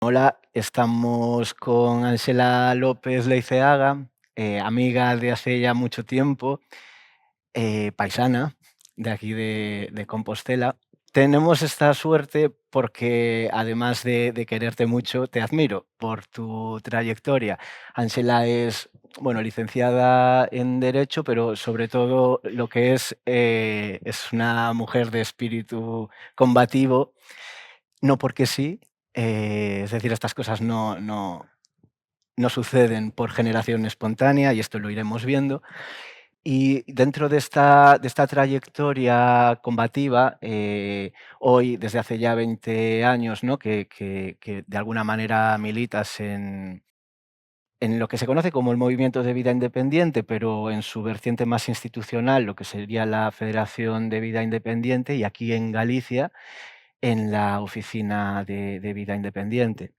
Hola, estamos con Ángela López Leiceaga, amiga de hace ya mucho tiempo, paisana de aquí de Compostela. Tenemos esta suerte porque, además de quererte mucho, te admiro por tu trayectoria. Ángela es, bueno, licenciada en Derecho, pero sobre todo lo que es una mujer de espíritu combativo, no porque sí, es decir, estas cosas no suceden por generación espontánea y esto lo iremos viendo. Y dentro de esta trayectoria combativa, hoy, desde hace ya 20 años, ¿no? que de alguna manera militas en lo que se conoce como el Movimiento de Vida Independiente, pero en su vertiente más institucional, lo que sería la Federación de Vida Independiente, y aquí en Galicia, en la Oficina de Vida Independiente.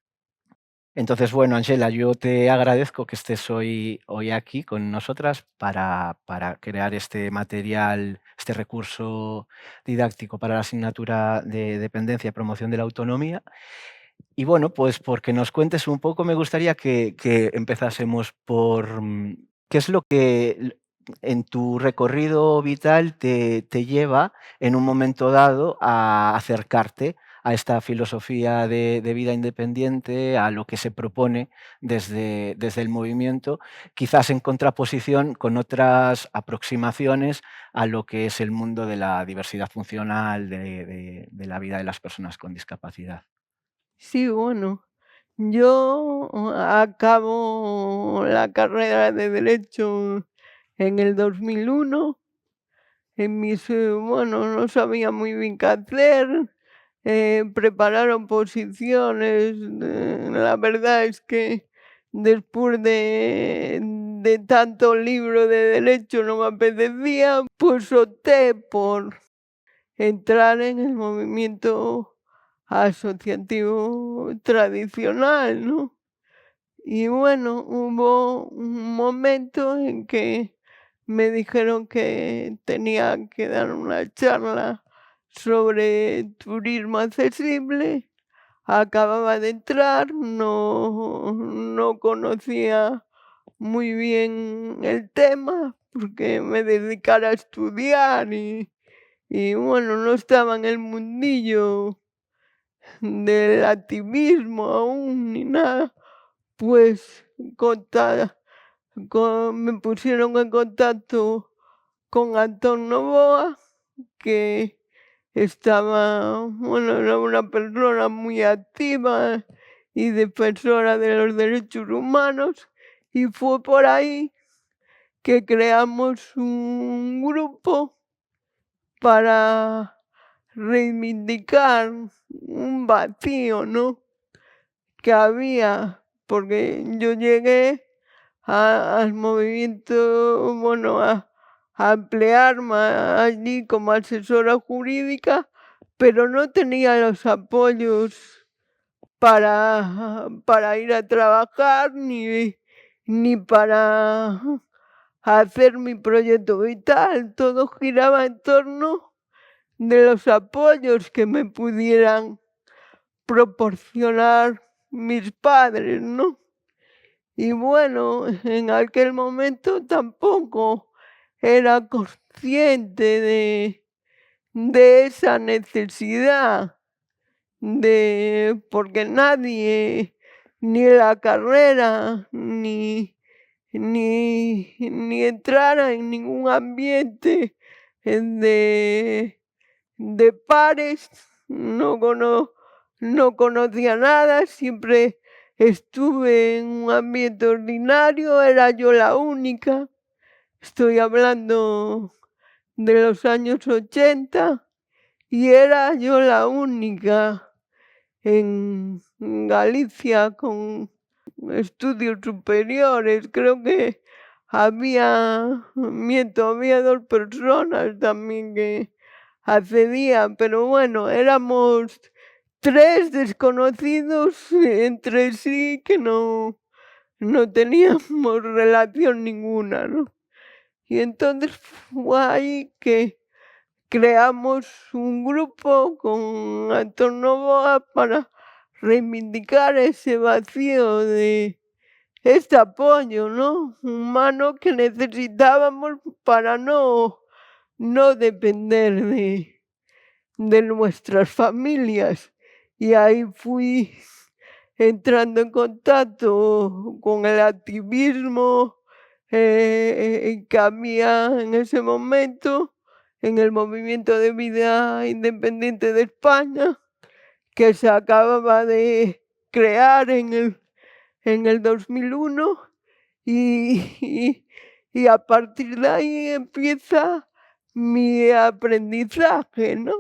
Entonces, bueno, Ángela, yo te agradezco que estés hoy aquí con nosotras para crear este material, este recurso didáctico para la asignatura de Dependencia y Promoción de la Autonomía. Y bueno, pues porque nos cuentes un poco, me gustaría que empezásemos por qué es lo que en tu recorrido vital te lleva en un momento dado a acercarte a esta filosofía de vida independiente, a lo que se propone desde el movimiento, quizás en contraposición con otras aproximaciones a lo que es el mundo de la diversidad funcional, de la vida de las personas con discapacidad. Sí, bueno, yo acabo la carrera de Derecho en el 2001. Bueno, no sabía muy bien qué hacer, preparar oposiciones. La verdad es que después de tanto libro de Derecho no me apetecía, pues opté por entrar en el movimiento asociativo tradicional, ¿no? Y bueno, hubo un momento en que me dijeron que tenía que dar una charla sobre turismo accesible. Acababa de entrar, no conocía muy bien el tema porque me dedicara a estudiar y bueno, no estaba en el mundillo del activismo aún ni nada. Pues conta me pusieron en contacto con Antón Novoa, que bueno, era una persona muy activa y defensora de los derechos humanos, y fue por ahí que creamos un grupo para reivindicar un vacío, ¿no?, que había, porque yo llegué al movimiento, bueno, a emplearme allí como asesora jurídica, pero no tenía los apoyos para ir a trabajar ni para hacer mi proyecto vital. Todo giraba en torno de los apoyos que me pudieran proporcionar mis padres, ¿no? Y bueno, en aquel momento tampoco era consciente de esa necesidad, porque nadie, ni la carrera, ni entrara en ningún ambiente de pares, no conocía nada, siempre estuve en un ambiente ordinario, era yo la única. Estoy hablando de los años 80 y era yo la única en Galicia con estudios superiores. Creo que había 2 personas también que accedían, pero bueno, éramos 3 desconocidos entre sí que no no teníamos relación ninguna, ¿no? Y entonces fue ahí que creamos un grupo con Antón Novoa para reivindicar ese vacío de este apoyo, ¿no? Humano que necesitábamos para no depender de nuestras familias. Y ahí fui entrando en contacto con el activismo que había en ese momento en el Movimiento de Vida Independiente de España, que se acababa de crear en el 2001 y a partir de ahí empieza mi aprendizaje, ¿no?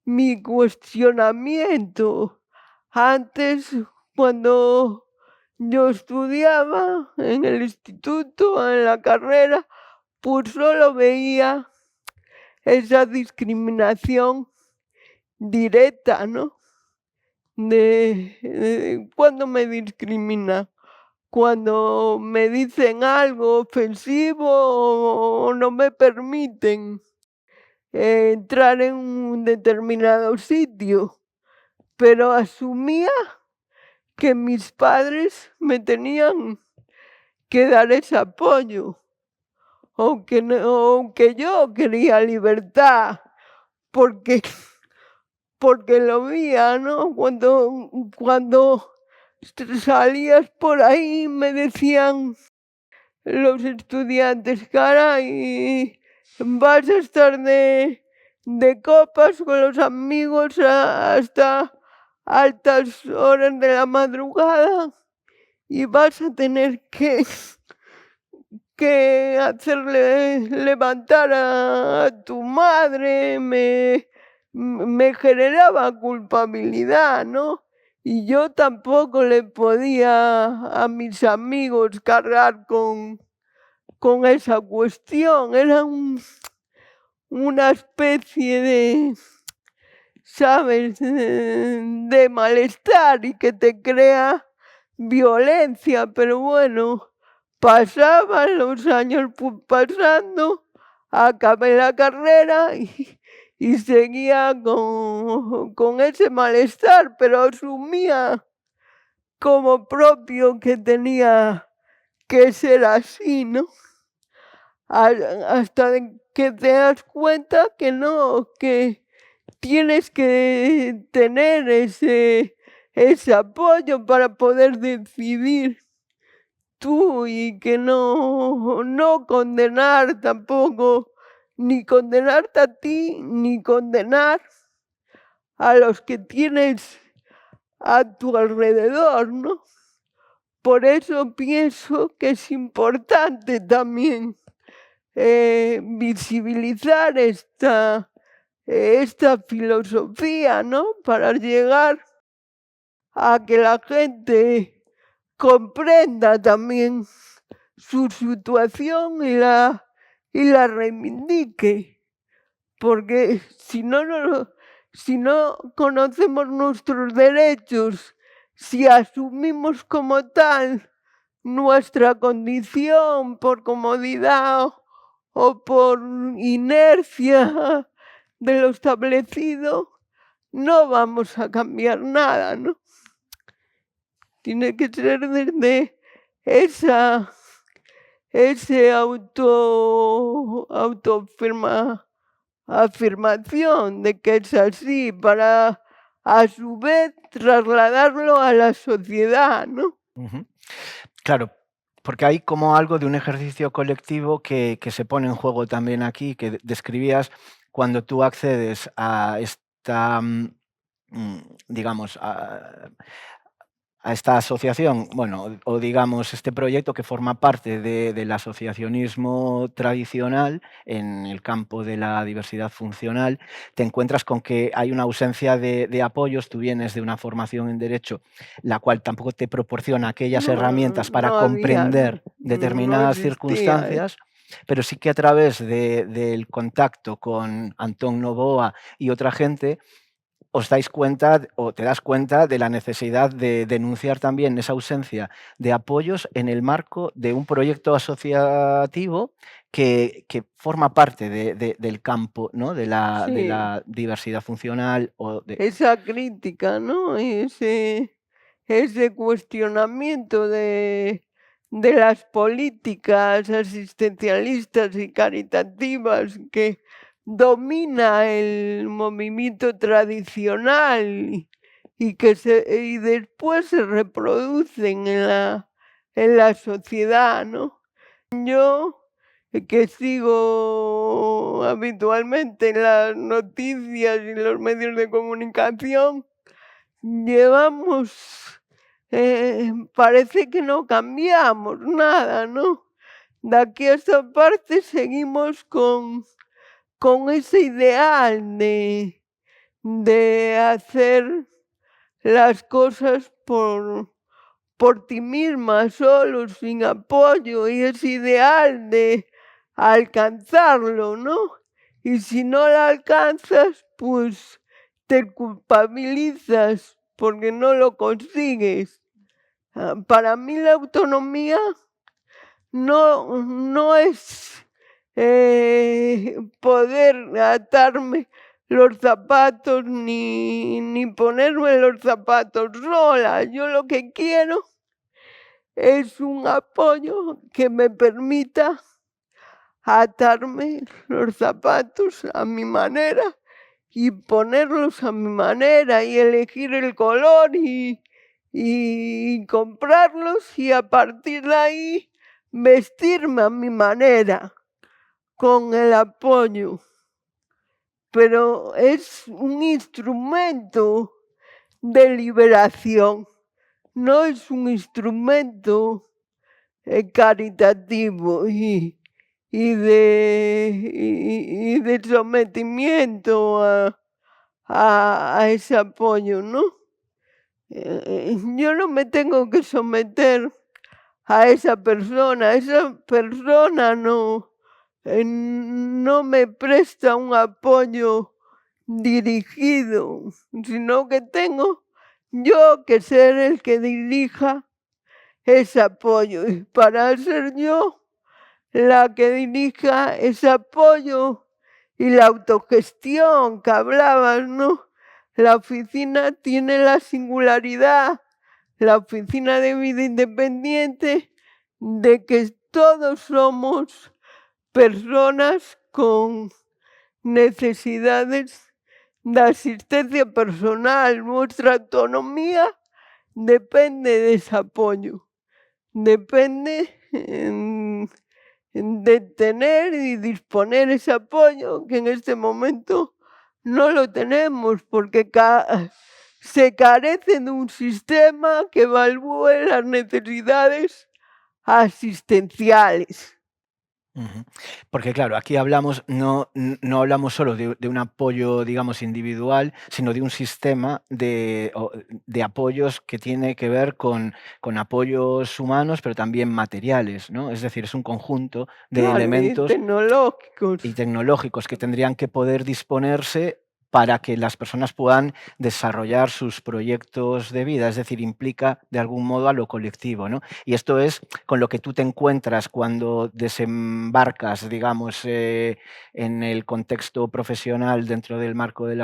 Mi cuestionamiento. Antes, cuando yo estudiaba en el instituto, en la carrera, pues solo veía esa discriminación directa, ¿no? ¿Cuándo me discrimina? Cuando me dicen algo ofensivo o no me permiten entrar en un determinado sitio, pero asumía que mis padres me tenían que dar ese apoyo, aunque yo quería libertad, porque lo veía, ¿no? Cuando salías por ahí me decían los estudiantes: "Caray, vas a estar de copas con los amigos hasta altas horas de la madrugada y vas a tener que hacerle levantar a tu madre", me generaba culpabilidad, ¿no? Y yo tampoco le podía a mis amigos cargar con esa cuestión. Era una especie de, ¿sabes?, de malestar y que te crea violencia, pero bueno, pasaban los años pasando, acabé la carrera y seguía con ese malestar, pero asumía como propio que tenía que ser así, ¿no? Hasta que te das cuenta que no, que tienes que tener ese apoyo para poder decidir tú y que no condenar tampoco, ni condenarte a ti, ni condenar a los que tienes a tu alrededor, ¿no? Por eso pienso que es importante también visibilizar esta filosofía, ¿no? Para llegar a que la gente comprenda también su situación y la reivindique. Porque si no conocemos nuestros derechos, si asumimos como tal nuestra condición por comodidad o por inercia de lo establecido, no vamos a cambiar nada, ¿no? Tiene que ser desde ese afirmación de que es así, para a su vez trasladarlo a la sociedad, ¿no? Claro, porque hay como algo de un ejercicio colectivo que se pone en juego también aquí, que describías cuando tú accedes a esta, digamos, a esta asociación, bueno, o digamos este proyecto que forma parte del asociacionismo tradicional en el campo de la diversidad funcional, te encuentras con que hay una ausencia de apoyos. Tú vienes de una formación en Derecho, la cual tampoco te proporciona aquellas herramientas para No había, comprender no determinadas existía. circunstancias, pero sí que a través del contacto con Antón Novoa y otra gente, os dais cuenta o te das cuenta de la necesidad de denunciar también esa ausencia de apoyos en el marco de un proyecto asociativo que forma parte del campo, ¿no? de Sí, la diversidad funcional o de... esa crítica, ¿no? Y ese cuestionamiento de las políticas asistencialistas y caritativas que domina el movimiento tradicional y después se reproducen en la sociedad, ¿no? Yo, que sigo habitualmente las noticias y los medios de comunicación, llevamos, parece que no cambiamos nada, ¿no? De aquí a esta parte seguimos con ese ideal de hacer las cosas por ti misma, solo, sin apoyo, y ese ideal de alcanzarlo, ¿no? Y si no lo alcanzas, pues te culpabilizas porque no lo consigues. Para mí la autonomía no es poder atarme los zapatos ni ponerme los zapatos sola. Yo lo que quiero es un apoyo que me permita atarme los zapatos a mi manera y ponerlos a mi manera y elegir el color y comprarlos y a partir de ahí vestirme a mi manera con el apoyo. Pero es un instrumento de liberación, no es un instrumento caritativo y de sometimiento a ese apoyo, ¿no? Yo no me tengo que someter a esa persona no me presta un apoyo dirigido, sino que tengo yo que ser el que dirija ese apoyo. Y para ser yo la que dirija ese apoyo y la autogestión que hablabas, ¿no? La oficina tiene la singularidad, la oficina de vida independiente, de que todos somos personas con necesidades de asistencia personal. Nuestra autonomía depende de ese apoyo, depende de tener y disponer ese apoyo que en este momento no lo tenemos porque se carece de un sistema que evalúe las necesidades asistenciales. Ujú. Porque claro, aquí hablamos, no hablamos solo de un apoyo, digamos, individual, sino de un sistema de apoyos que tiene que ver con apoyos humanos, pero también materiales, ¿no? Es decir, es un conjunto de Claro, y elementos tecnológicos. y tecnológicos que tendrían que poder disponerse para que las personas puedan desarrollar sus proyectos de vida, es decir, implica de algún modo a lo colectivo, ¿no? Y esto es con lo que tú te encuentras cuando desembarcas, digamos, en el contexto profesional dentro del marco del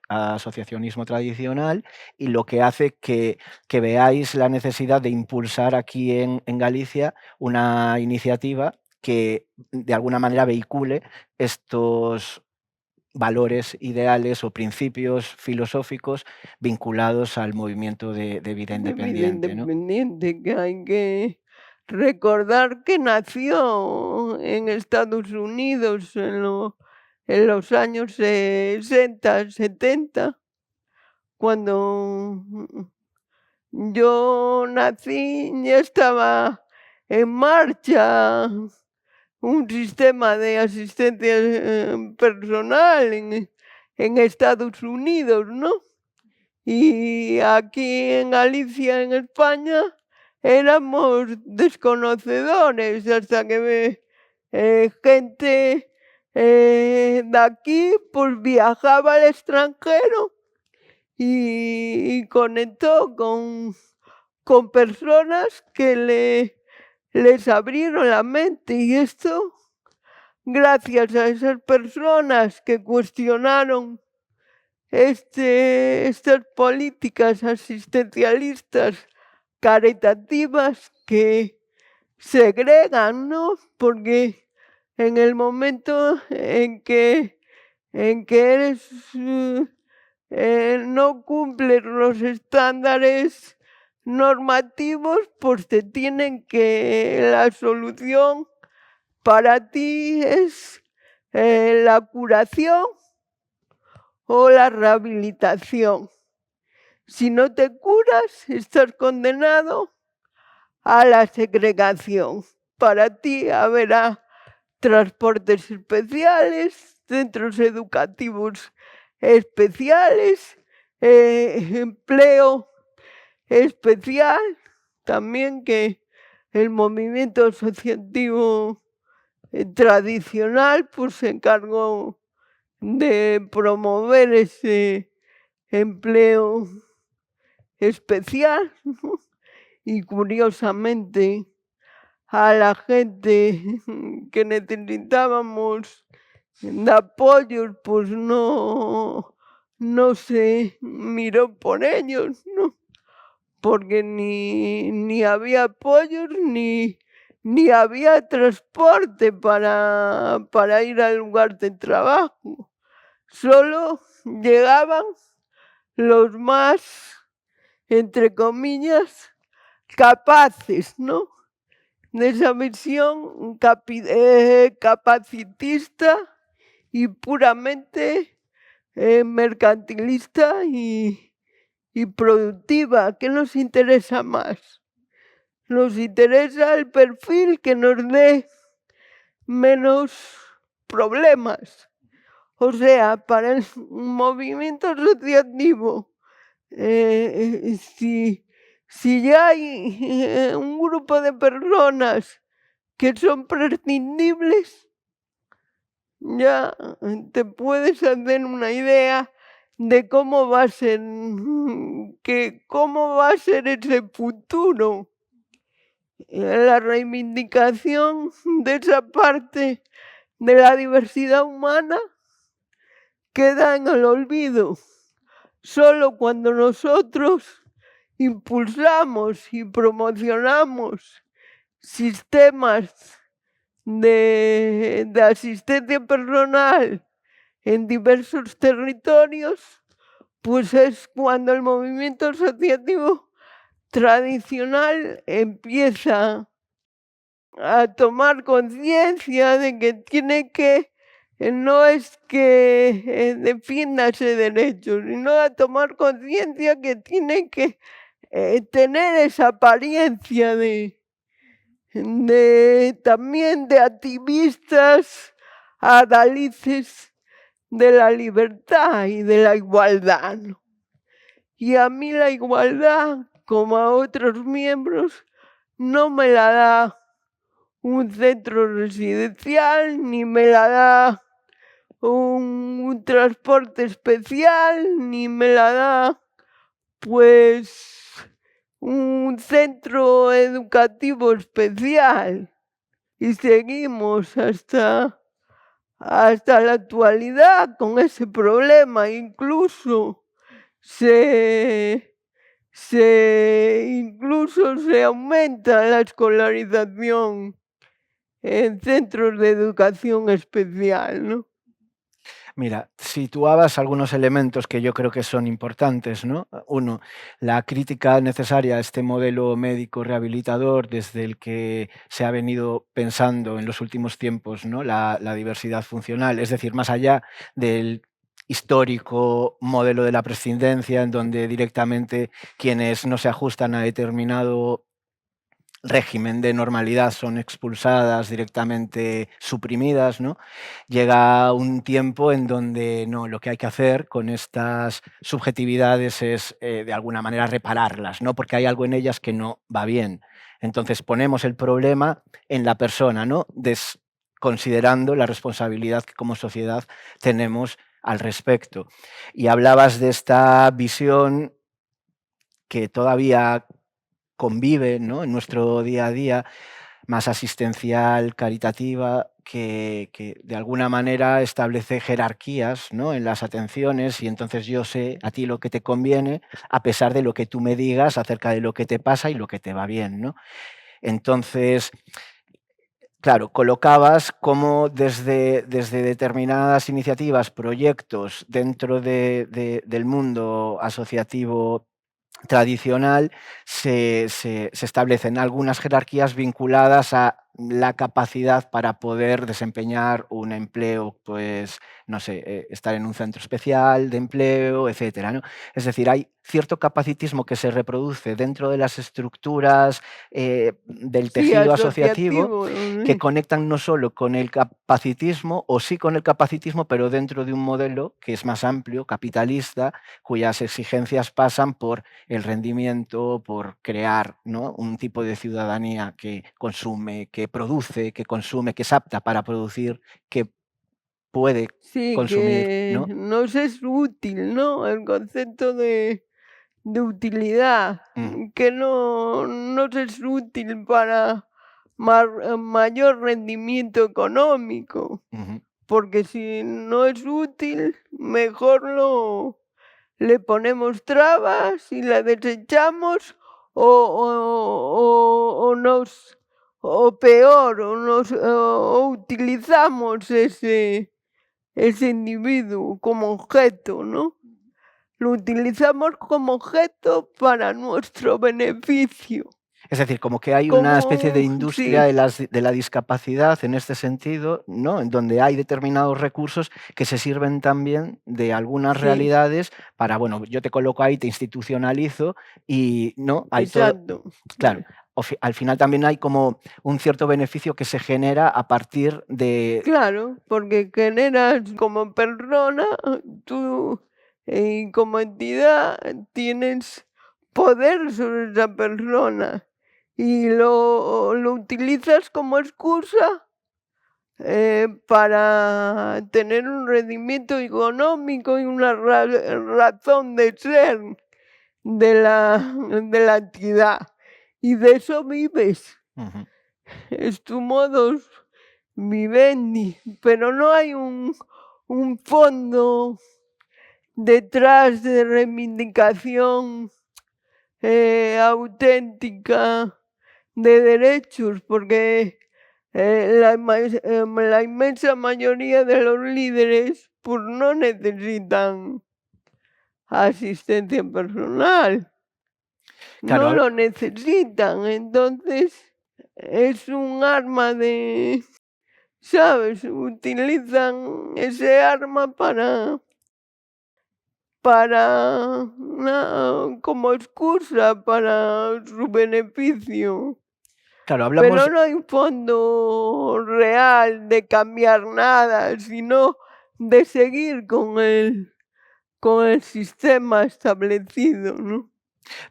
asociacionismo tradicional y lo que hace que veáis la necesidad de impulsar aquí en Galicia una iniciativa que de alguna manera vehicule estos valores ideales o principios filosóficos vinculados al movimiento de vida De vida independiente, ¿no? independiente, que hay que recordar que nació en Estados Unidos en los años 60, 70, cuando yo nací ya estaba en marcha un sistema de asistencia personal en Estados Unidos, ¿no? Y aquí en Galicia, en España, éramos desconocedores hasta que gente de aquí pues viajaba al extranjero y conectó con personas que les abrieron la mente, y esto gracias a esas personas que cuestionaron estas políticas asistencialistas caritativas que segregan, ¿no? Porque en el momento en que eres, no cumples los estándares normativos, pues te tienen que, la solución para ti es la curación o la rehabilitación. Si no te curas, estás condenado a la segregación. Para ti habrá transportes especiales, centros educativos especiales, empleo especial, también que el movimiento asociativo tradicional pues se encargó de promover ese empleo especial, ¿no? Y curiosamente a la gente que necesitábamos de apoyos pues no se miró por ellos, ¿no? Porque ni había apoyos ni había transporte para ir al lugar de trabajo. Solo llegaban los más, entre comillas, capaces, ¿no? De esa visión capacitista y puramente mercantilista y productiva. ¿Qué nos interesa más? Nos interesa el perfil que nos dé menos problemas. O sea, para el movimiento asociativo, si ya hay un grupo de personas que son prescindibles, ya te puedes hacer una idea de cómo va a ser, cómo va a ser ese futuro. La reivindicación de esa parte de la diversidad humana queda en el olvido. Solo cuando nosotros impulsamos y promocionamos sistemas de asistencia personal en diversos territorios, pues es cuando el movimiento asociativo tradicional empieza a tomar conciencia de que tiene que, no es que defienda ese derecho, sino a tomar conciencia que tiene que tener esa apariencia también de activistas adalices de la libertad y de la igualdad, ¿no? Y a mí la igualdad, como a otros miembros, no me la da un centro residencial, ni me la da un transporte especial, ni me la da pues un centro educativo especial. Y seguimos hasta la actualidad con ese problema. Incluso incluso se aumenta la escolarización en centros de educación especial, ¿no? Mira, situabas algunos elementos que yo creo que son importantes, ¿no? Uno, la crítica necesaria a este modelo médico rehabilitador desde el que se ha venido pensando en los últimos tiempos, ¿no? La diversidad funcional, es decir, más allá del histórico modelo de la prescindencia, en donde directamente quienes no se ajustan a determinado régimen de normalidad son expulsadas, directamente suprimidas, ¿no? Llega un tiempo en donde no, lo que hay que hacer con estas subjetividades es de alguna manera repararlas, ¿no? Porque hay algo en ellas que no va bien. Entonces ponemos el problema en la persona, ¿no? considerando la responsabilidad que como sociedad tenemos al respecto. Y hablabas de esta visión que todavía convive, ¿no?, en nuestro día a día, más asistencial, caritativa, que de alguna manera establece jerarquías, ¿no?, en las atenciones, y entonces yo sé a ti lo que te conviene, a pesar de lo que tú me digas acerca de lo que te pasa y lo que te va bien, ¿no? Entonces, claro, colocabas cómo desde determinadas iniciativas, proyectos dentro del mundo asociativo tradicional se establecen algunas jerarquías vinculadas a la capacidad para poder desempeñar un empleo, pues, no sé, estar en un centro especial de empleo, etcétera, ¿no? Es decir, hay cierto capacitismo que se reproduce dentro de las estructuras del Sí, tejido asociativo, asociativo, que conectan no solo con el capacitismo, o sí con el capacitismo, pero dentro de un modelo que es más amplio, capitalista, cuyas exigencias pasan por el rendimiento, por crear, ¿no?, un tipo de ciudadanía que consume, que produce, que consume, que es apta para producir, que puede sí, consumir, que ¿no? nos es útil, ¿no? El concepto de utilidad, Ujú, que no nos es útil para mayor rendimiento económico, ujú. porque si no es útil, mejor lo le ponemos trabas y la desechamos o nos o peor, o utilizamos ese individuo como objeto, ¿no? Lo utilizamos como objeto para nuestro beneficio, Es decir, como que hay una especie de como industria sí, de la discapacidad en este sentido, ¿no?, en donde hay determinados recursos que se sirven también de algunas sí, realidades para, bueno, yo te coloco ahí, te institucionalizo y, ¿no?, hay todo. exacto. Claro, al final también hay como un cierto beneficio que se genera a partir de. Claro, porque generas como persona, tú como entidad tienes poder sobre esa persona y lo utilizas como excusa para tener un rendimiento económico y una razón de ser de la entidad. Y de eso vives, Ujú. es tu modus vivendi, pero no hay un fondo detrás de reivindicación auténtica de derechos, porque la inmensa mayoría de los líderes pues no necesitan asistencia personal, Claro, no lo necesitan, entonces es un arma ¿sabes? Utilizan ese arma como excusa para su beneficio, claro, pero hablamos. no hay un fondo real de cambiar nada, sino de seguir con el sistema establecido, ¿no?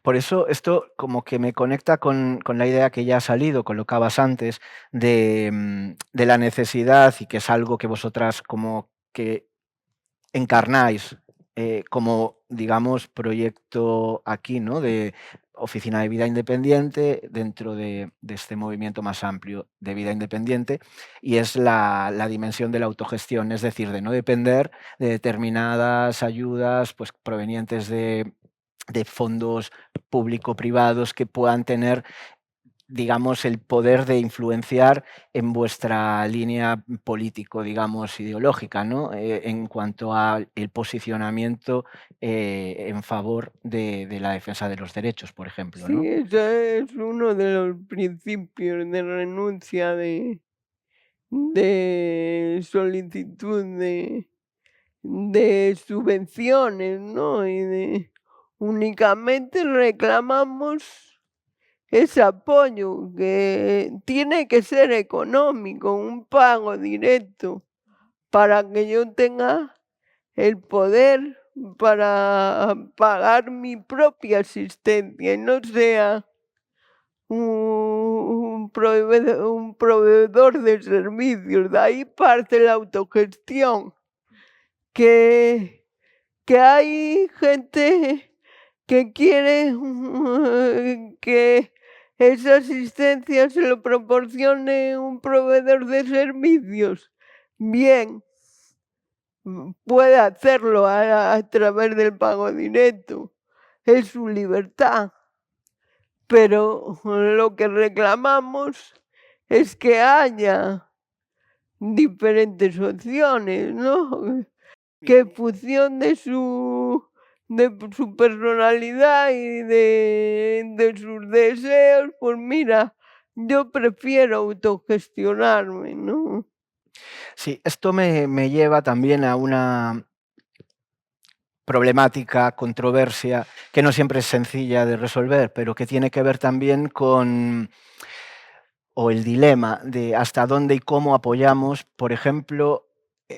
Por eso esto como que me conecta con la idea que ya ha salido, colocabas antes, de la necesidad, y que es algo que vosotras como que encarnáis como, digamos, proyecto aquí, ¿no?, de Oficina de Vida Independiente dentro de este movimiento más amplio de vida independiente, y es la dimensión de la autogestión, es decir, de no depender de determinadas ayudas, pues, provenientes de fondos público-privados que puedan tener, digamos, el poder de influenciar en vuestra línea político, digamos, ideológica, ¿no? En cuanto al posicionamiento en favor de la defensa de los derechos, por ejemplo, Sí, ¿no? ese es uno de los principios de renuncia de solicitud de subvenciones, ¿no? Únicamente reclamamos ese apoyo que tiene que ser económico, un pago directo, para que yo tenga el poder para pagar mi propia asistencia y no sea un un proveedor de servicios. De ahí parte la autogestión, que hay gente que quiere que esa asistencia se lo proporcione un proveedor de servicios. Bien, puede hacerlo a través del pago directo, es su libertad, pero lo que reclamamos es que haya diferentes opciones, ¿no? Que en función de su personalidad y de sus deseos, pues mira, yo prefiero autogestionarme, ¿no? Sí, esto me lleva también a una problemática, controversia, que no siempre es sencilla de resolver, pero que tiene que ver también con, o el dilema de hasta dónde y cómo apoyamos, por ejemplo,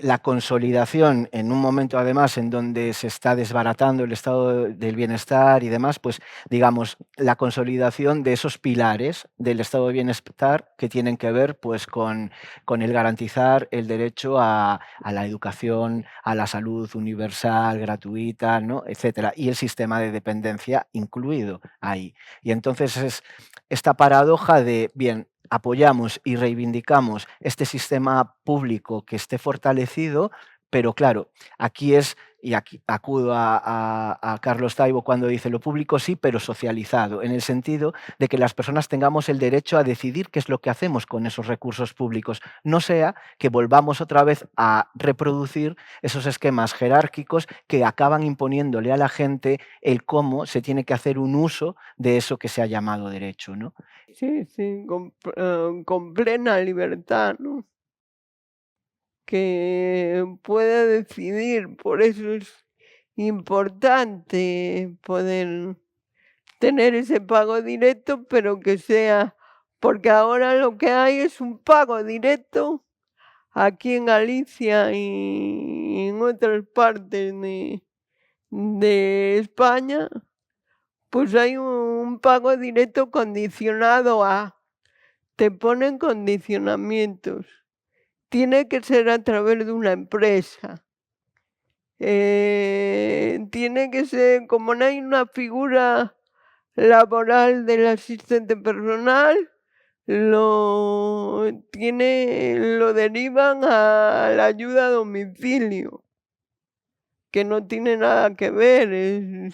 la consolidación en un momento además en donde se está desbaratando el estado del bienestar y demás, pues digamos, la consolidación de esos pilares del estado de bienestar que tienen que ver pues con el garantizar el derecho a la educación, a la salud universal, gratuita, ¿no? Etcétera, y el sistema de dependencia incluido ahí. Y entonces es esta paradoja de, bien, apoyamos y reivindicamos este sistema público que esté fortalecido, pero claro, aquí es, y aquí acudo a Carlos Taibo cuando dice lo público sí, pero socializado, en el sentido de que las personas tengamos el derecho a decidir qué es lo que hacemos con esos recursos públicos, no sea que volvamos otra vez a reproducir esos esquemas jerárquicos que acaban imponiéndole a la gente el cómo se tiene que hacer un uso de eso que se ha llamado derecho, ¿no? Sí, sí, con plena libertad, ¿no? Que pueda decidir, por eso es importante poder tener ese pago directo, pero que sea, porque ahora lo que hay es un pago directo aquí en Galicia y en otras partes de España, pues hay un pago directo condicionado a, te ponen condicionamientos. Tiene que ser a través de una empresa. Tiene que ser, como no hay una figura laboral del asistente personal, lo derivan a la ayuda a domicilio, que no tiene nada que ver.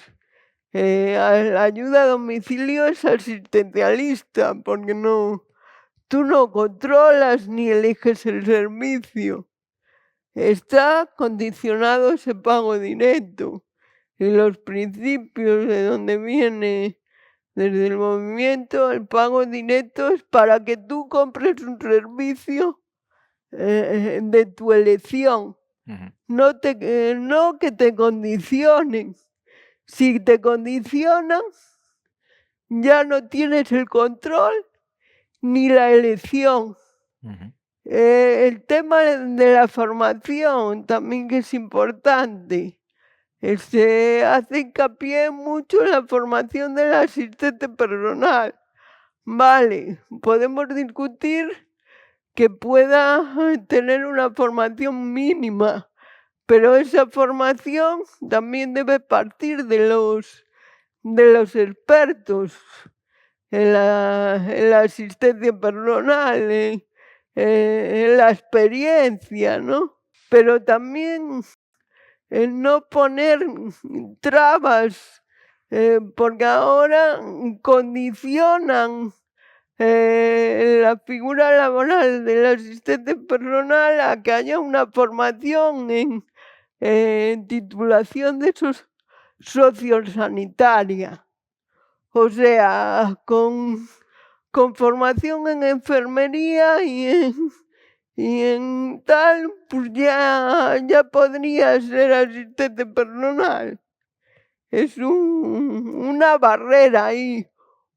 La ayuda a domicilio es asistencialista, porque tú no controlas ni eliges el servicio. Está condicionado ese pago directo. Y los principios de donde viene desde el movimiento, el pago directo es para que tú compres un servicio de tu elección. No que te condicionen. Si te condicionan, ya no tienes el control ni la elección. El tema de la formación también que es importante. Se hace hincapié mucho en la formación del asistente personal. Vale, podemos discutir que pueda tener una formación mínima, pero esa formación también debe partir de los expertos en la asistencia personal, en la experiencia, ¿no? Pero también en no poner trabas, porque ahora condicionan la figura laboral del asistente personal a que haya una formación en titulación de sociosanitaria. O sea, con formación en enfermería y en tal, pues ya podría ser asistente personal. Es una barrera ahí,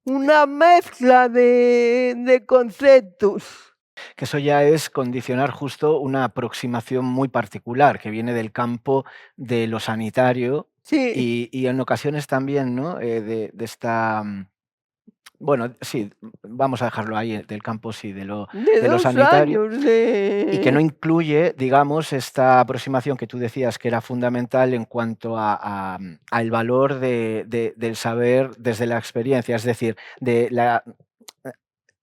una mezcla de conceptos. Que eso ya es condicionar justo una aproximación muy particular que viene del campo de lo sanitario Sí, y en ocasiones también, ¿no? De esta bueno, sí, vamos a dejarlo ahí, del campo sí, De de lo 2 sanitario, años y que no de incluye, digamos, esta aproximación que tú decías que era fundamental en cuanto al valor del saber desde la experiencia, es decir,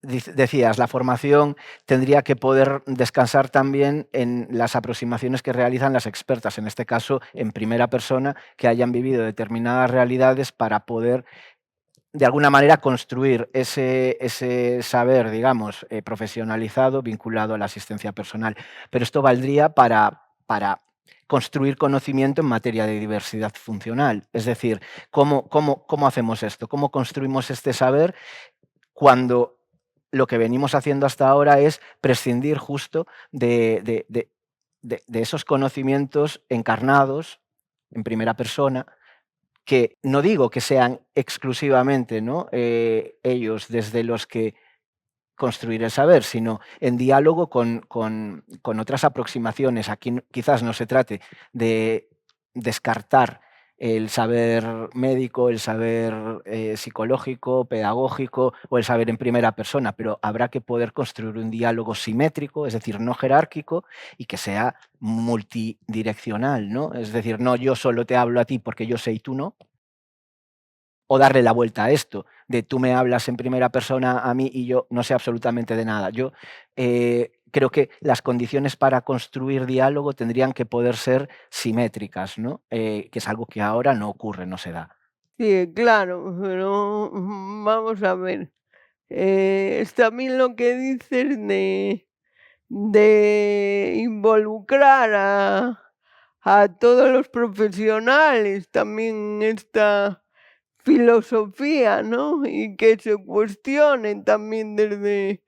decías, la formación tendría que poder descansar también en las aproximaciones que realizan las expertas, en este caso en primera persona, que hayan vivido determinadas realidades para poder de alguna manera construir ese saber, digamos, profesionalizado vinculado a la asistencia personal. Pero esto valdría para construir conocimiento en materia de diversidad funcional. Es decir, ¿cómo hacemos esto? ¿Cómo construimos este saber cuando lo que venimos haciendo hasta ahora es prescindir justo de esos conocimientos encarnados en primera persona, que no digo que sean exclusivamente, ¿no? Ellos desde los que construir el saber, sino en diálogo con otras aproximaciones. Aquí quizás no se trate de descartar el saber médico, el saber psicológico, pedagógico o el saber en primera persona, pero habrá que poder construir un diálogo simétrico, es decir, no jerárquico y que sea multidireccional, ¿no? Es decir, no yo solo te hablo a ti porque yo sé y tú no, o darle la vuelta a esto, de tú me hablas en primera persona a mí y yo no sé absolutamente de nada. Yo creo que las condiciones para construir diálogo tendrían que poder ser simétricas, ¿no? Que es algo que ahora no ocurre, no se da. sí, claro, pero vamos a ver, es también lo que dices de involucrar a todos los profesionales, también esta filosofía, ¿no? Y que se cuestionen también desde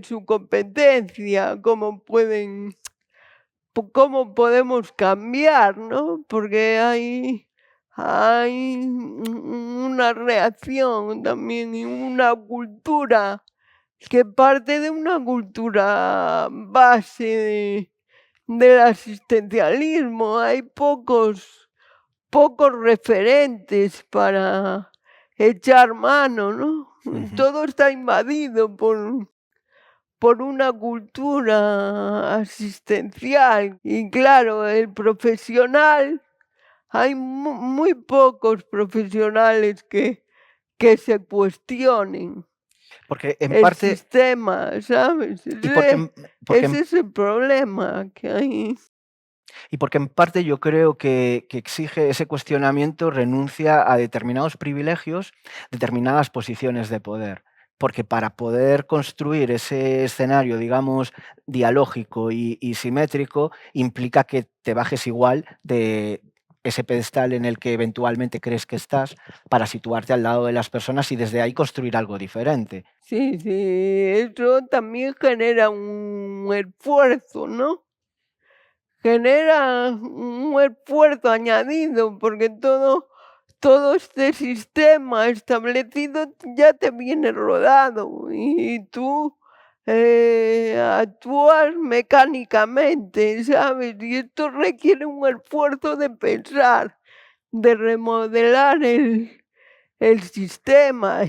su competencia, cómo pueden, cómo podemos cambiar, ¿no? Porque hay una reacción también y una cultura que parte de una cultura base del asistencialismo. Hay pocos referentes para echar mano, ¿no? Ujú, Todo está invadido por una cultura asistencial y claro, el profesional, hay muy pocos profesionales que se cuestionen porque en el parte, sistema, ¿sabes? y porque, Ese es el problema que hay. y porque en parte yo creo que exige ese cuestionamiento, renuncia a determinados privilegios, determinadas posiciones de poder. Porque para poder construir ese escenario, digamos, dialógico y simétrico, implica que te bajes igual de ese pedestal en el que eventualmente crees que estás para situarte al lado de las personas y desde ahí construir algo diferente. Sí, sí, eso también genera un esfuerzo, ¿no? Genera un esfuerzo añadido, porque todo este sistema establecido ya te viene rodado y tú actúas mecánicamente, ¿sabes? Y esto requiere un esfuerzo de pensar, de remodelar el sistema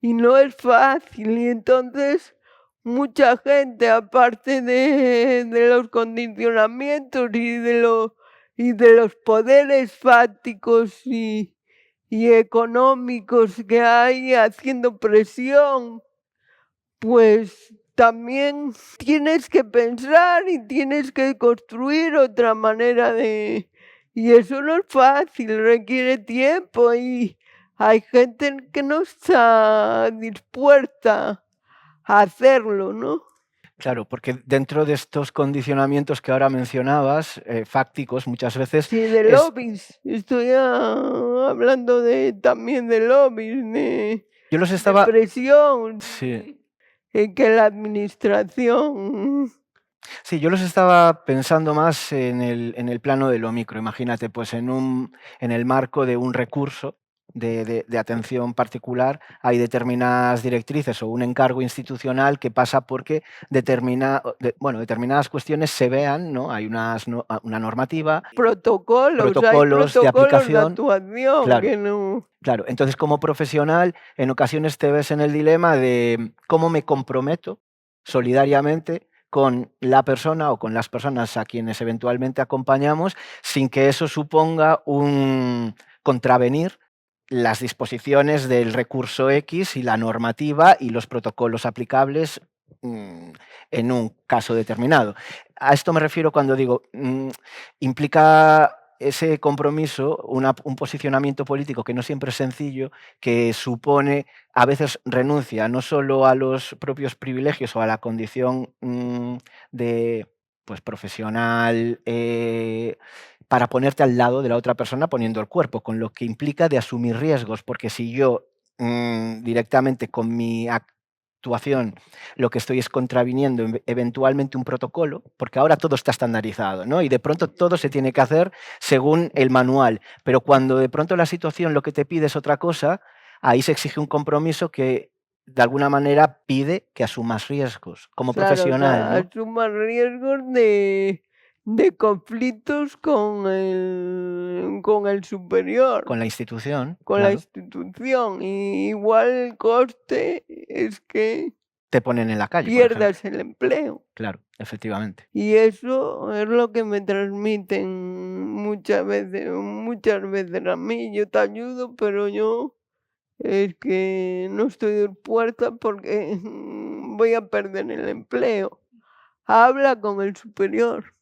y no es fácil. Y entonces mucha gente, aparte de los condicionamientos y de los poderes fácticos y económicos que hay haciendo presión, pues también tienes que pensar y tienes que construir otra manera de... Y eso no es fácil, requiere tiempo y hay gente que no está dispuesta a hacerlo, ¿no? Claro, porque dentro de estos condicionamientos que ahora mencionabas, fácticos, muchas veces Sí, de es. lobbies, estoy hablando también de lobbies, Yo los de estaba. presión, Sí, en que la administración... sí, yo los estaba pensando más en el plano de lo micro. Imagínate, pues en el marco de un recurso. de atención particular, hay determinadas directrices o un encargo institucional que pasa porque determinadas cuestiones se vean, ¿no? Hay una normativa, Hay protocolos de protocolos de aplicación. actuación Claro, que no. claro. Entonces, como profesional, en ocasiones te ves en el dilema de cómo me comprometo solidariamente con la persona o con las personas a quienes eventualmente acompañamos, sin que eso suponga un contravenir las disposiciones del recurso X y la normativa y los protocolos aplicables en un caso determinado. A esto me refiero cuando digo, implica ese compromiso, un posicionamiento político que no siempre es sencillo, que supone a veces renuncia no solo a los propios privilegios o a la condición de profesional, para ponerte al lado de la otra persona poniendo el cuerpo, con lo que implica de asumir riesgos, porque si yo directamente con mi actuación lo que estoy es contraviniendo eventualmente un protocolo, porque ahora todo está estandarizado, ¿no? Y de pronto todo se tiene que hacer según el manual, pero cuando de pronto la situación lo que te pide es otra cosa, ahí se exige un compromiso que de alguna manera pide que asumas riesgos como Claro, o profesional, sea, ¿no? asuma riesgos de conflictos con el superior, Con la institución, con la claro, institución. Y igual el coste es que te ponen en la calle, por ejemplo. pierdas el empleo. Claro, efectivamente. Y eso es lo que me transmiten muchas veces a mí. Yo te ayudo, pero yo es que no estoy dispuesta porque voy a perder el empleo. Habla con el superior.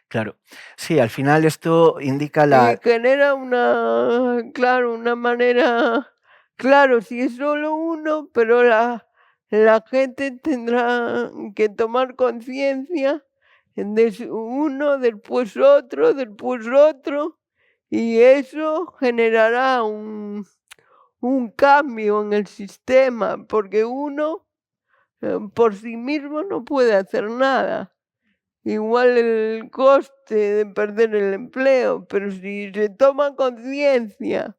Claro. Sí, al final esto indica Y la... genera una manera, claro, si es solo uno, pero la gente tendrá que tomar conciencia de uno, después otro, y eso generará un cambio en el sistema, porque uno por sí mismo no puede hacer nada. Igual el coste de perder el empleo, pero si se toma conciencia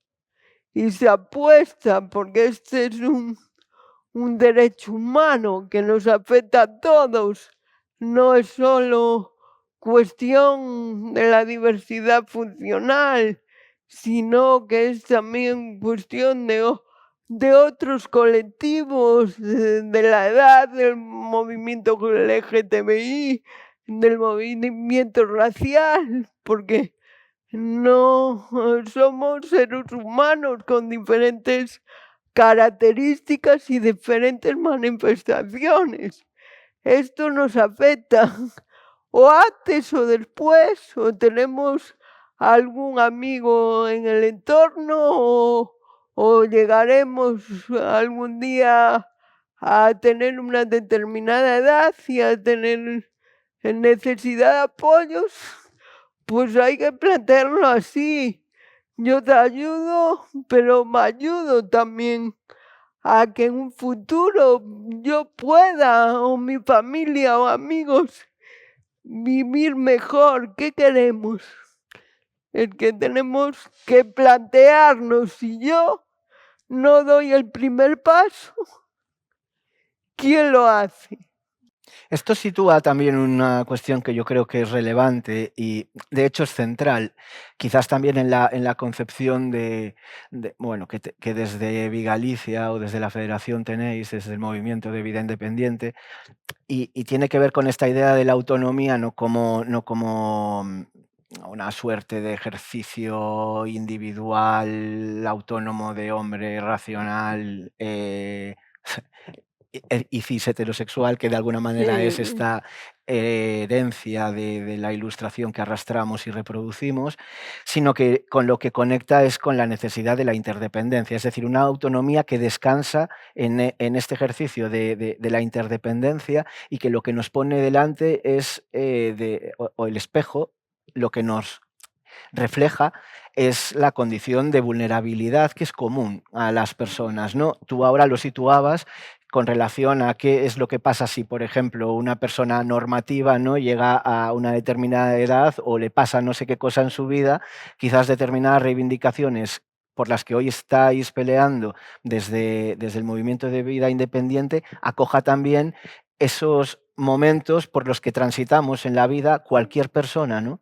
y se apuesta, porque este es un derecho humano que nos afecta a todos, no es solo cuestión de la diversidad funcional, sino que es también cuestión de otros colectivos, de la edad, del movimiento LGTBI, del movimiento racial, porque no somos seres humanos con diferentes características y diferentes manifestaciones. Esto nos afecta o antes o después, o tenemos algún amigo en el entorno, o llegaremos algún día a tener una determinada edad y a tener necesidad de apoyos, pues hay que plantearlo así. Yo te ayudo, pero me ayudo también a que en un futuro yo pueda, o mi familia o amigos, vivir mejor. ¿Qué queremos? Es que tenemos que plantearnos, si yo no doy el primer paso, ¿quién lo hace? Esto sitúa también una cuestión que yo creo que es relevante y de hecho es central, quizás también en la concepción bueno, que desde Vigalicia o desde la Federación tenéis, desde el movimiento de vida independiente, y tiene que ver con esta idea de la autonomía no como una suerte de ejercicio individual, autónomo de hombre racional, y cis heterosexual, que de alguna manera es Sí, esta herencia de la ilustración que arrastramos y reproducimos, sino que con lo que conecta es con la necesidad de la interdependencia, es decir, una autonomía que descansa en este ejercicio de la interdependencia y que lo que nos pone delante es, o el espejo, lo que nos refleja es la condición de vulnerabilidad que es común a las personas, ¿no? Tú ahora lo situabas con relación a qué es lo que pasa si, por ejemplo, una persona normativa, ¿no?, llega a una determinada edad o le pasa no sé qué cosa en su vida, quizás determinadas reivindicaciones por las que hoy estáis peleando desde el movimiento de vida independiente, acoja también esos momentos por los que transitamos en la vida cualquier persona, ¿no?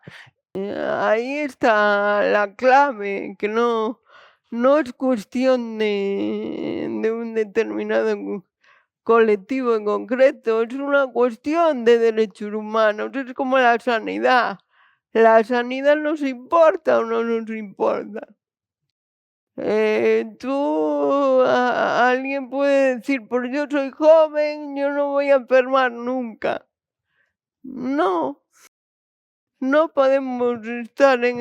Ahí está la clave, que no es cuestión de un determinado colectivo en concreto, es una cuestión de derechos humanos, es como la sanidad. ¿La sanidad nos importa o no nos importa? Alguien puede decir, pues yo soy joven, yo no voy a enfermar nunca. No, no podemos estar en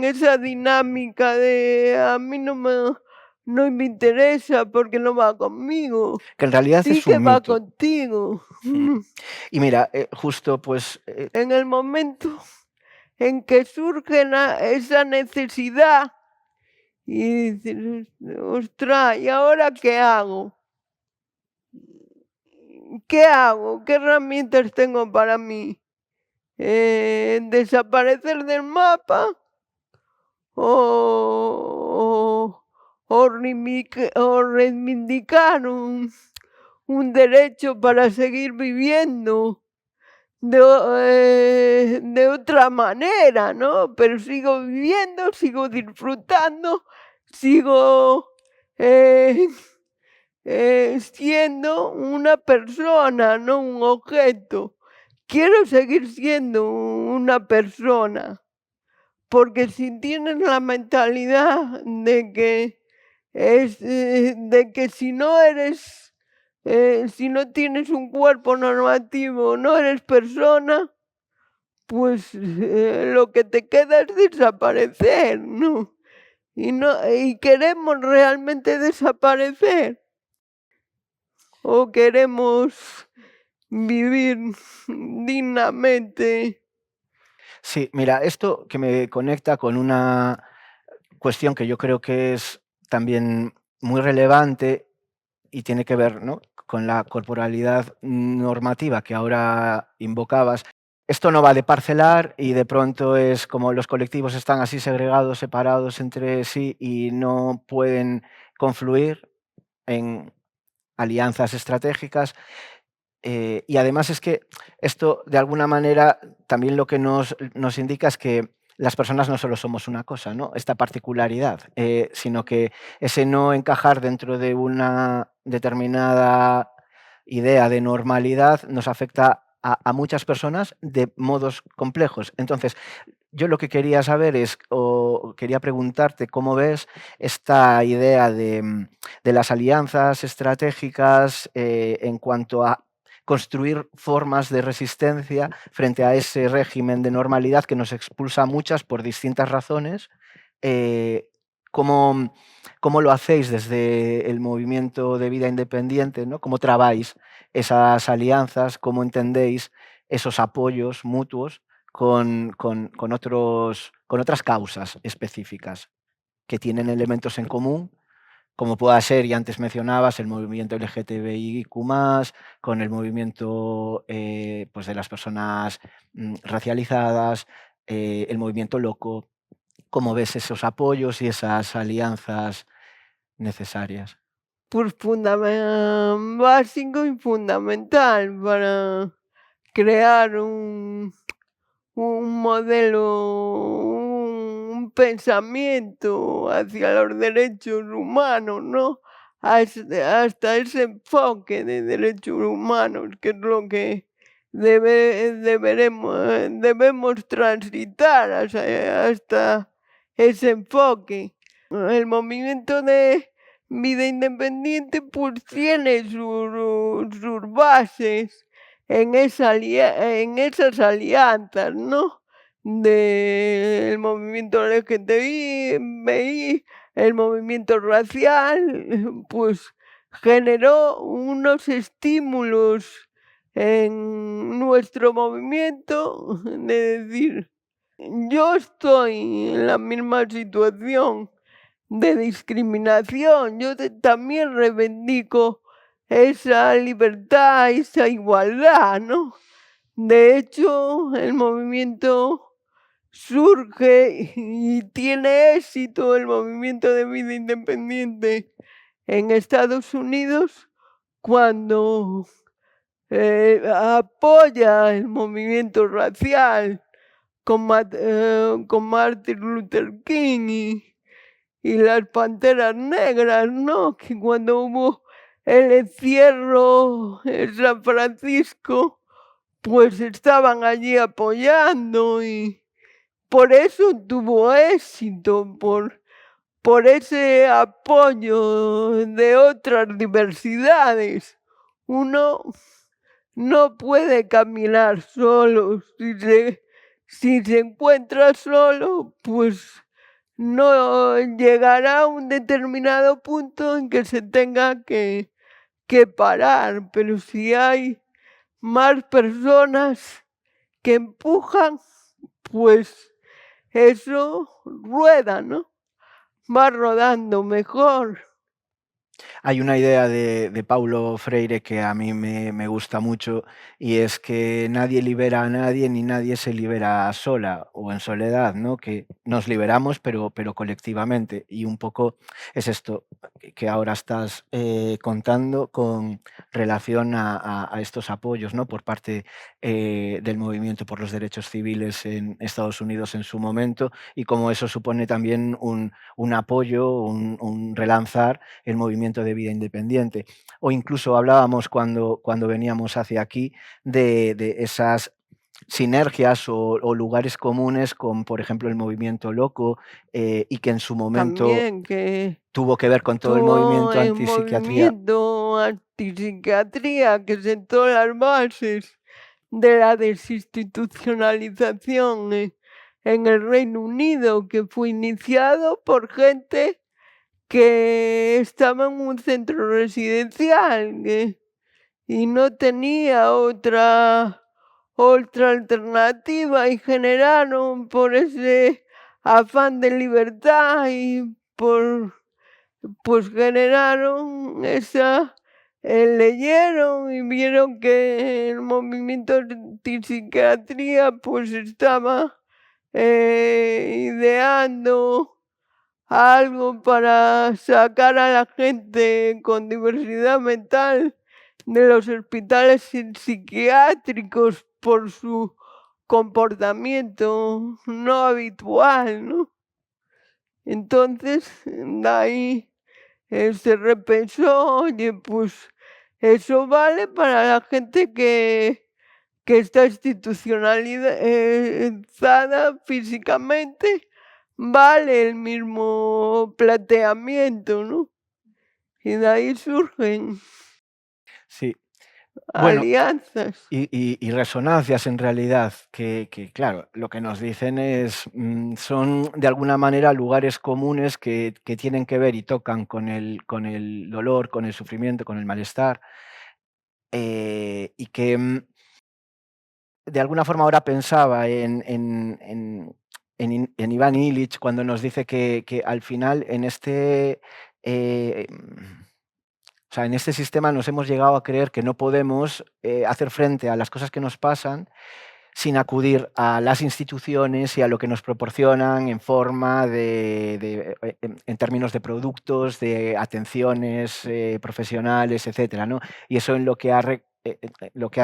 esa dinámica de a mí no me interesa porque no va conmigo. Que en realidad Sí es que un va mito. contigo. Y mira, justo pues En el momento en que surge esa necesidad y dices, ostras, ¿y ahora qué hago? ¿Qué hago? ¿Qué herramientas tengo para mí? ¿Desaparecer del mapa? ¿O, o reivindicar un derecho para seguir viviendo de otra manera, ¿no? Pero sigo viviendo, sigo disfrutando, sigo eh, siendo una persona, no un objeto. Quiero seguir siendo una persona, porque si tienes la mentalidad de que si no eres, si no tienes un cuerpo normativo, no eres persona, pues lo que te queda es desaparecer, ¿no? Y queremos realmente desaparecer o queremos vivir dignamente. sí, mira, esto que me conecta con una cuestión que yo creo que es también muy relevante y tiene que ver, ¿no?, con la corporalidad normativa que ahora invocabas. Esto no va de parcelar y de pronto es como los colectivos están así segregados, separados entre sí y no pueden confluir en alianzas estratégicas. Y además es que esto, de alguna manera, también lo que nos indica es que las personas no solo somos una cosa, ¿no? Esta particularidad, sino que ese no encajar dentro de una determinada idea de normalidad nos afecta a muchas personas de modos complejos. Entonces, yo lo que quería saber es, o quería preguntarte, cómo ves esta idea de las alianzas estratégicas en cuanto a construir formas de resistencia frente a ese régimen de normalidad que nos expulsa a muchas por distintas razones. eh, ¿cómo, cómo lo hacéis desde el movimiento de vida independiente, ¿no? ¿Cómo trabajáis esas alianzas? ¿Cómo entendéis esos apoyos mutuos con otras causas específicas que tienen elementos en común, como pueda ser, y antes mencionabas, el movimiento LGTBIQ+, con el movimiento pues de las personas racializadas, el movimiento loco? ¿Cómo ves esos apoyos y esas alianzas necesarias? Pues básico y fundamental para crear un modelo, un pensamiento hacia los derechos humanos, ¿no? Hasta ese enfoque de derechos humanos, que es lo que debemos transitar hasta ese enfoque. El movimiento de vida independiente pues tiene sus bases en esas alianzas, ¿no? Del movimiento LGTBI, el movimiento racial, pues generó unos estímulos en nuestro movimiento de decir, yo estoy en la misma situación de discriminación, yo también reivindico esa libertad, esa igualdad, ¿no? De hecho, el movimiento surge y tiene éxito el movimiento de vida independiente en Estados Unidos cuando apoya el movimiento racial con Martin Luther King y las Panteras Negras, ¿no? Que cuando hubo el encierro en San Francisco, pues estaban allí apoyando y por eso tuvo éxito, por ese apoyo de otras diversidades. Uno no puede caminar solo. Si se encuentra solo, pues no llegará a un determinado punto en que se tenga que parar. Pero si hay más personas que empujan, pues eso rueda, ¿no? Va rodando mejor. Hay una idea de Paulo Freire que a mí me gusta mucho y es que nadie libera a nadie ni nadie se libera sola o en soledad, ¿no? Que nos liberamos pero colectivamente y un poco es esto que ahora estás contando con relación a estos apoyos, ¿no? Por parte del movimiento por los derechos civiles en Estados Unidos en su momento y cómo eso supone también un apoyo, un relanzar el movimiento de vida independiente. O incluso hablábamos cuando veníamos hacia aquí de esas sinergias o lugares comunes con, por ejemplo, el movimiento loco y que en su momento También que tuvo que ver con todo el tuvo movimiento el antipsiquiatría. movimiento antipsiquiatría que sentó las bases de la desinstitucionalización en el Reino Unido, que fue iniciado por gente que estaba en un centro residencial y no tenía otra alternativa y generaron por ese afán de libertad y pues generaron leyeron y vieron que el movimiento antipsiquiatría pues estaba ideando algo para sacar a la gente con diversidad mental de los hospitales psiquiátricos por su comportamiento no habitual, ¿no? Entonces, de ahí se repensó, oye, pues eso vale para la gente que está institucionalizada físicamente, vale el mismo planteamiento, ¿no? Y de ahí surgen Sí. Bueno, alianzas. y resonancias en realidad, claro, lo que nos dicen es, son de alguna manera lugares comunes que tienen que ver y tocan con el dolor, con el sufrimiento, con el malestar, y que de alguna forma ahora pensaba en Iván Illich cuando nos dice que al final o sea, en este sistema nos hemos llegado a creer que no podemos hacer frente a las cosas que nos pasan sin acudir a las instituciones y a lo que nos proporcionan en forma en términos de productos, de atenciones profesionales, etcétera, ¿no? Y eso en lo que ha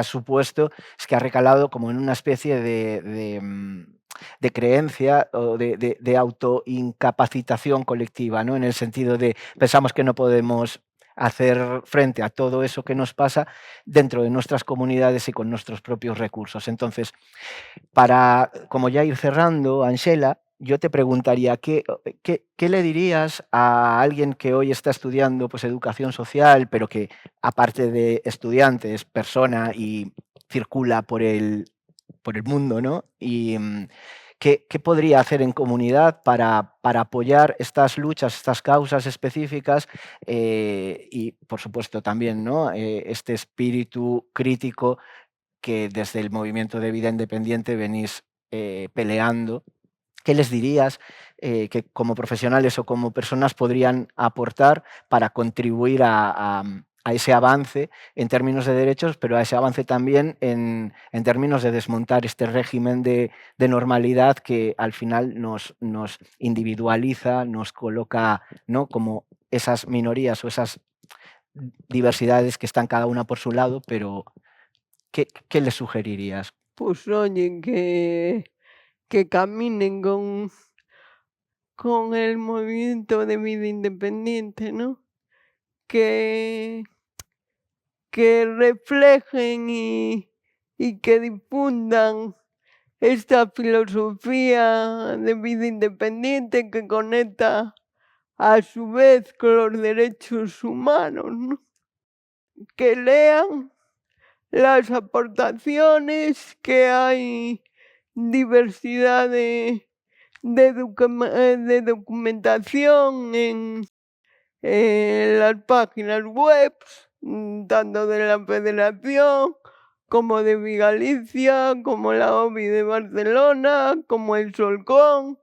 supuesto es que ha recalado como en una especie de creencia o de autoincapacitación colectiva, ¿no? En el sentido de pensamos que no podemos hacer frente a todo eso que nos pasa dentro de nuestras comunidades y con nuestros propios recursos. Entonces, para, como ya ir cerrando, Anxela, yo te preguntaría, ¿qué le dirías a alguien que hoy está estudiando pues, educación social, pero que aparte de estudiante es persona y circula por el mundo, ¿no? Y ¿qué podría hacer en comunidad para apoyar estas luchas, estas causas específicas y, por supuesto, también, ¿no? Este espíritu crítico que desde el movimiento de vida independiente venís peleando? ¿Qué les dirías que como profesionales o como personas podrían aportar para contribuir a ese avance en términos de derechos, pero a ese avance también en términos de desmontar este régimen de normalidad que al final nos individualiza, nos coloca, ¿no?, como esas minorías o esas diversidades que están cada una por su lado, pero ¿qué les sugerirías? Pues oye, que caminen con el movimiento de vida independiente, ¿no? Que, que reflejen y que difundan esta filosofía de vida independiente que conecta a su vez con los derechos humanos, ¿no? Que lean las aportaciones, que hay diversidad de documentación en las páginas web, tanto de la Federación como de Vigalicia, como la OBI de Barcelona, como el Solcón,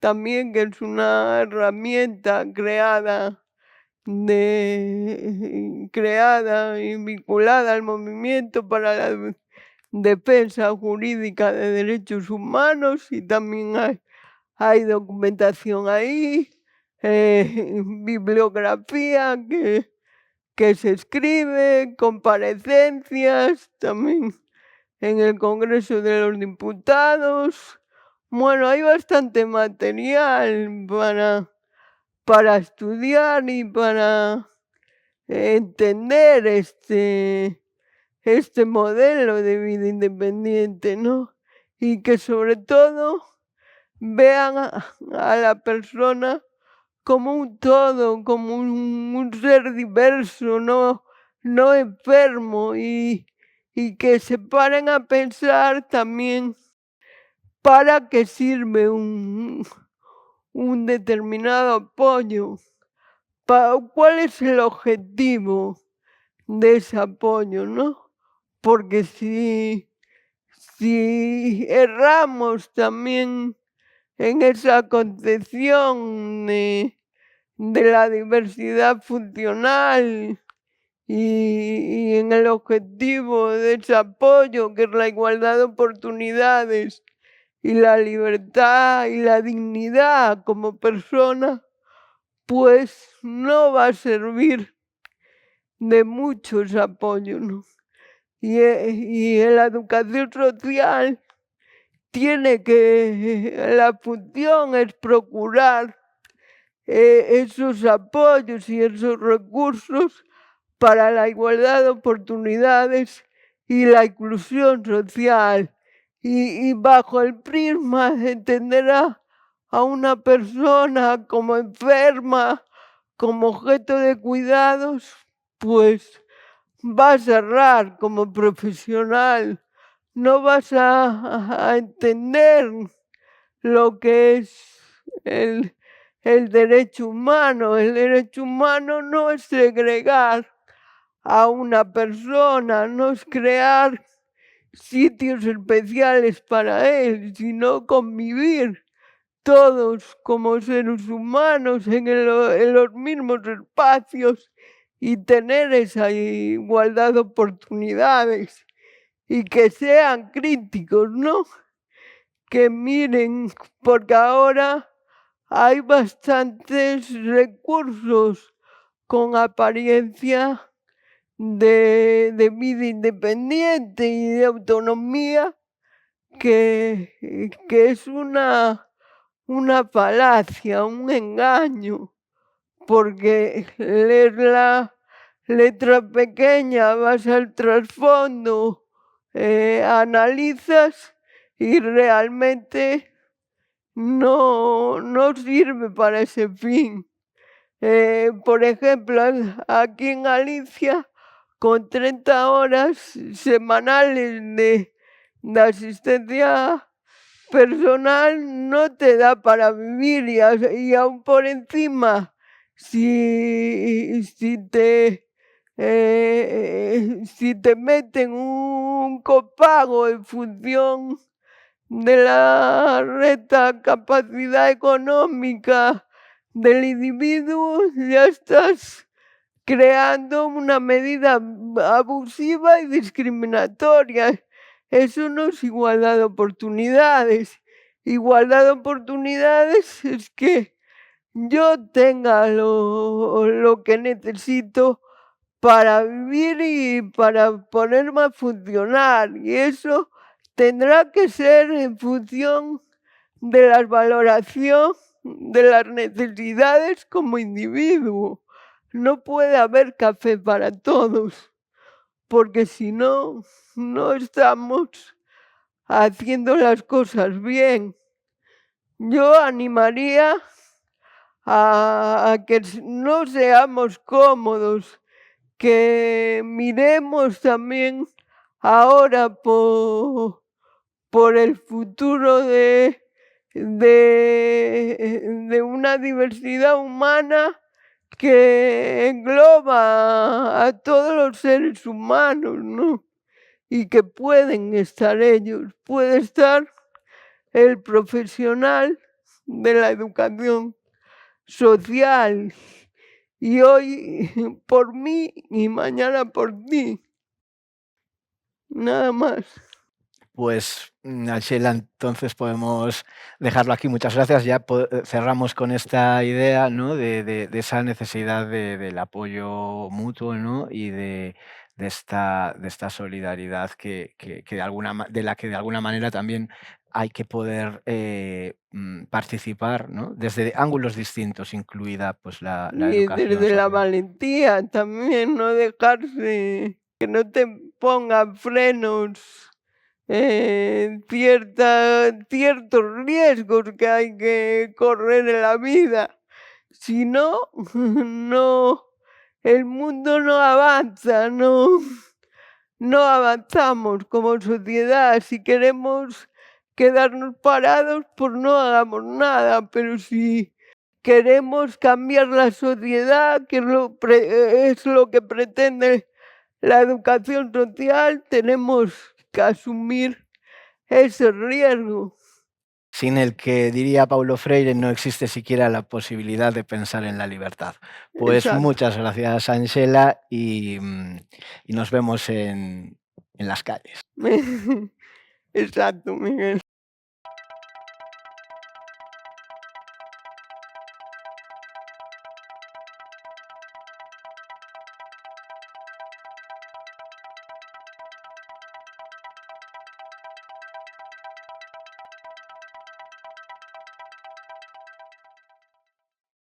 también, que es una herramienta creada y vinculada al movimiento para la defensa jurídica de derechos humanos, y también hay documentación ahí, bibliografía que se escribe, comparecencias también en el Congreso de los Diputados. Bueno, hay bastante material para estudiar y para entender este modelo de vida independiente, ¿no? Y que sobre todo vean a la persona como un todo, como un ser diverso, no enfermo, y que se paren a pensar también para qué sirve un determinado apoyo, cuál es el objetivo de ese apoyo, ¿no? Porque si erramos también en esa concepción de la diversidad funcional y en el objetivo de ese apoyo, que es la igualdad de oportunidades y la libertad y la dignidad como persona, pues no va a servir de mucho ese apoyo, ¿no? Y en la educación social la función es procurar esos apoyos y esos recursos para la igualdad de oportunidades y la inclusión social. Y bajo el prisma de entender a una persona como enferma, como objeto de cuidados, pues vas a errar como profesional, no vas a entender lo que es el derecho humano. El derecho humano no es segregar a una persona, no es crear sitios especiales para él, sino convivir todos como seres humanos en los mismos espacios y tener esa igualdad de oportunidades, y que sean críticos, ¿no? Que miren, porque ahora hay bastantes recursos con apariencia de vida independiente y de autonomía, que es una falacia, un engaño, porque lees la letra pequeña, vas al trasfondo, analizas y realmente no sirve para ese fin. Por ejemplo, aquí en Galicia, con 30 horas semanales de asistencia personal no te da para vivir, y aún por encima, si te meten un copago en función de la recta capacidad económica del individuo, ya estás creando una medida abusiva y discriminatoria. Eso no es igualdad de oportunidades. Igualdad de oportunidades es que yo tenga lo que necesito para vivir y para ponerme a funcionar. Y eso tendrá que ser en función de la valoración de las necesidades como individuo. No puede haber café para todos, porque si no, no estamos haciendo las cosas bien. Yo animaría a que no seamos cómodos, que miremos también ahora por el futuro de una diversidad humana que engloba a todos los seres humanos, ¿no? Y que pueden estar ellos, puede estar el profesional de la educación social, y hoy por mí y mañana por ti. Nada más. Pues, Anxela, entonces podemos dejarlo aquí. Muchas gracias. Ya cerramos con esta idea, ¿no? de esa necesidad del apoyo mutuo, ¿no? Y de esta solidaridad de la que de alguna manera también hay que poder participar, ¿no? Desde ángulos distintos, incluida pues la Y educación desde la social. valentía también, no dejarse, que no te pongan frenos, ciertos riesgos que hay que correr en la vida. Si no, no, el mundo no avanza, no avanzamos como sociedad. Si queremos quedarnos parados, pues no hagamos nada, pero si queremos cambiar la sociedad, que es lo que pretende la educación social, tenemos que asumir ese riesgo. Sin el que, diría Paulo Freire, no existe siquiera la posibilidad de pensar en la libertad. Pues Exacto. muchas gracias, Anxela, y nos vemos en las calles. Exacto, Miguel.